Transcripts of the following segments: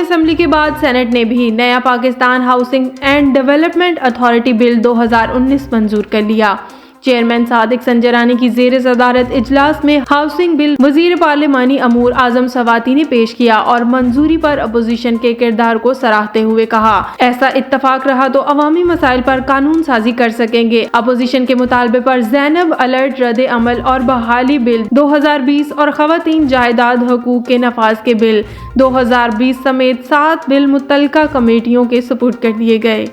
Assembly के बाद senate ने भी नया Pakistan housing and development authority bill 2019 मंजूर कर लिया। चेयरमैन सादिक संजरानी की ज़ेर सदारत इजलास में हाउसिंग बिल वजीर पार्लिमानी अमूर आजम सवाती ने पेश किया और मंजूरी पर अपोजिशन के किरदार को सराहते हुए कहा, ऐसा इत्तफाक रहा तो अवामी मसाइल पर कानून साजी कर सकेंगे। अपोजिशन के मुतालबे पर ज़ैनब अलर्ट रद्द अमल और बहाली बिल 2020 और ख़वातीन जायदाद हकूक़ के नफाज के बिल 2020 समेत 7 बिल मुतल्लिका कमेटियों के सुपुर्द कर दिए गए।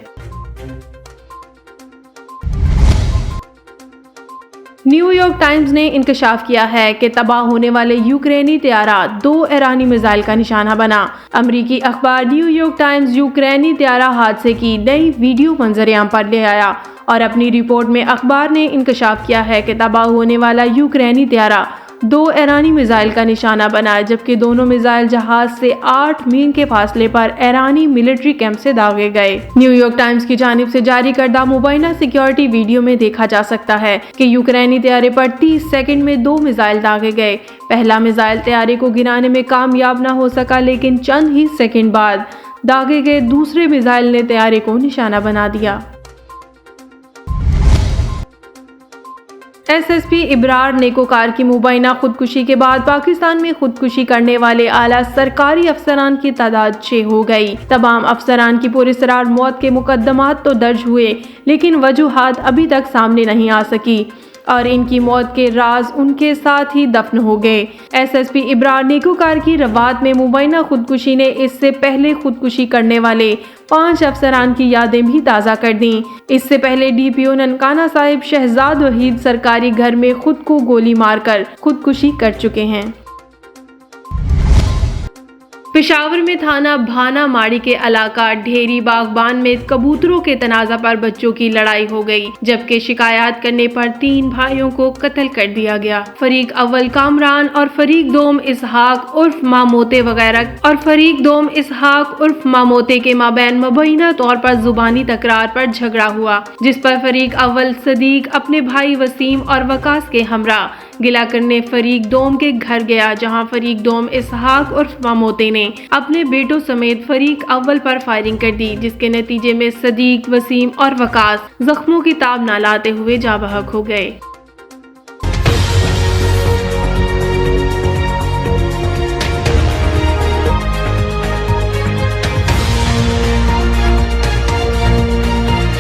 न्यूयॉर्क टाइम्स ने इंकशाफ किया है कि तबाह होने वाले यूक्रेनी तैयारा 2 ईरानी मिसाइल का निशाना बना। अमरीकी अखबार न्यूयॉर्क टाइम्स यूक्रेनी तैयारा हादसे की नई वीडियो मंजरेआम पर ले आया और अपनी रिपोर्ट में अखबार ने इंकशाफ किया है कि तबाह होने वाला यूक्रेनी तैयारा 2 ईरानी मिसाइल का निशाना बना, जबकि दोनों मिसाइल जहाज से 8 मील के फासले पर ईरानी मिलिट्री कैंप से दागे गए। न्यूयॉर्क टाइम्स की जानिब से जारी करदा मुबैना सिक्योरिटी वीडियो में देखा जा सकता है कि यूक्रेनी तैयारे पर 30 सेकंड में 2 मिसाइल दागे गए। पहला मिसाइल तैयारे को गिराने में कामयाब न हो सका, लेकिन चंद ही सेकंड बाद दागे गए दूसरे मिसाइल ने तैयारे को निशाना बना दिया। SSP इब्रार नेकोकार की मुबैना खुदकुशी के बाद पाकिस्तान में खुदकुशी करने वाले आला सरकारी अफसरान की तादाद 6 हो गई। तमाम अफसरान की पुरस्रार मौत के मुकदमात तो दर्ज हुए, लेकिन वजूहात अभी तक सामने नहीं आ सकी और इनकी मौत के राज उनके साथ ही दफन हो गए। SSP इब्रार नेकोकार की रवात में मुबैना खुदकुशी ने इससे पहले खुदकुशी करने वाले 5 अफसरान की यादें भी ताज़ा कर दी। इससे पहले DPO ननकाना साहिब शहजाद वहीद सरकारी घर में खुद को गोली मारकर खुदकुशी कर चुके हैं। पेशावर में थाना भाना माड़ी के इलाका ढेरी बागबान में कबूतरों के तनाज़ा पर बच्चों की लड़ाई हो गई, जबकि शिकायत करने पर 3 भाइयों को कत्ल कर दिया गया। फरीक अव्वल कामरान और फरीक दोम इसहाक उर्फ मामोते के माबैन मुबैना तौर पर जुबानी तकरार पर झगड़ा हुआ, जिस पर फरीक अव्वल सदीक अपने भाई वसीम और वकास के हमरा गिला करने फरीक दोम के घर गया, जहां फरीक दोम इसहाक उर्फ मामोते ने अपने बेटों समेत फरीक अव्वल पर फायरिंग कर दी, जिसके नतीजे में सदीक, वसीम और वकास जख्मों की ताब न लाते हुए जाँ बहक हो गए।